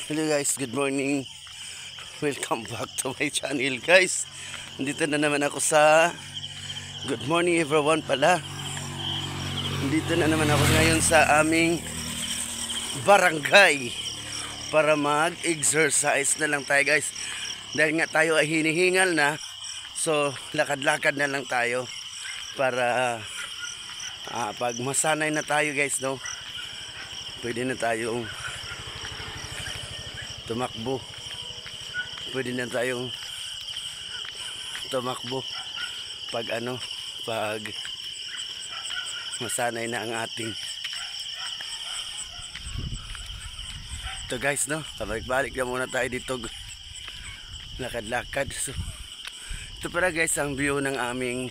Hello guys, good morning. Welcome back to my channel guys. Nandito na naman ako sa good morning everyone pala. Nandito na naman ako ngayon sa aming barangay para mag-exercise na lang tayo guys. Dahil nga tayo ay hinihingal na, so lakad-lakad na lang tayo para pag masanay na tayo guys, no, pwede na tayong tumakbo. Pwede na tayong tumakbo pag masanay na ang ating ito guys, no, pabalik-balik na muna tayo dito, lakad-lakad. So ito pala guys ang view ng aming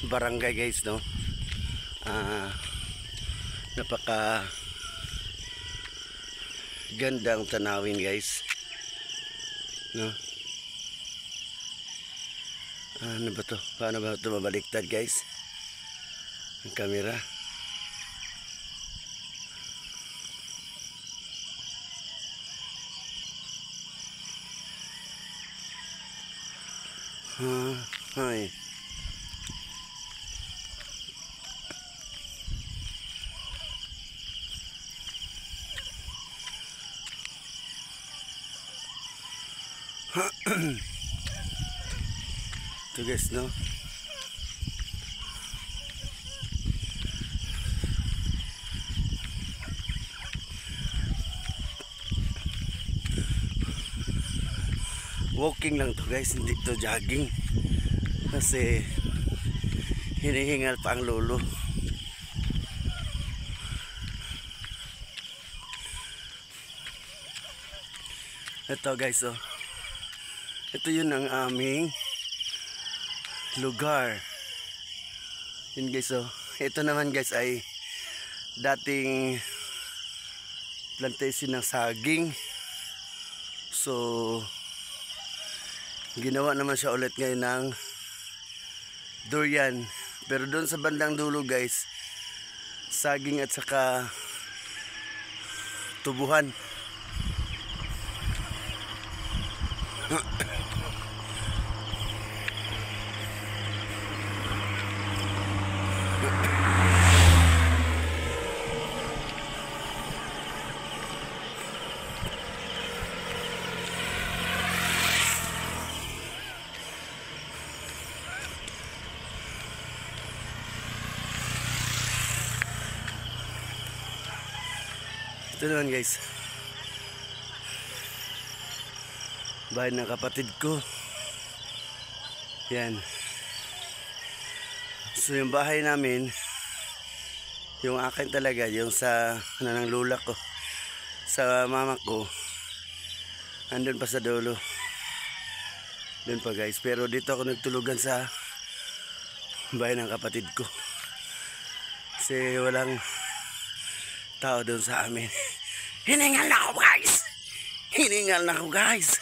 barangay guys, no. Napaka gandang tanawin guys, no. Ano ba to? Paano ba ito mabaliktad guys ang camera? Ay. Ito guys, no, walking lang to guys, hindi to jogging kasi hinihingal pa ang lolo. Ito guys, oh, ito yun ang aming lugar. Yun guys, oh. Ito naman guys ay dating plantation ng saging. So ginawa naman siya ulit ngayon ng durian. Pero doon sa bandang dulo guys, saging at saka tubuhan. Ito naman guys, bahay ng kapatid ko. Yan. So yung bahay namin, yung akin talaga, yung sa ng lula ko, sa mama ko, andun pa sa dulo. Doon pa guys. Pero dito ako nagtulugan sa bahay ng kapatid ko kasi walang tao doon sa amin. Hiningal na ako guys. Hiningal na ako guys.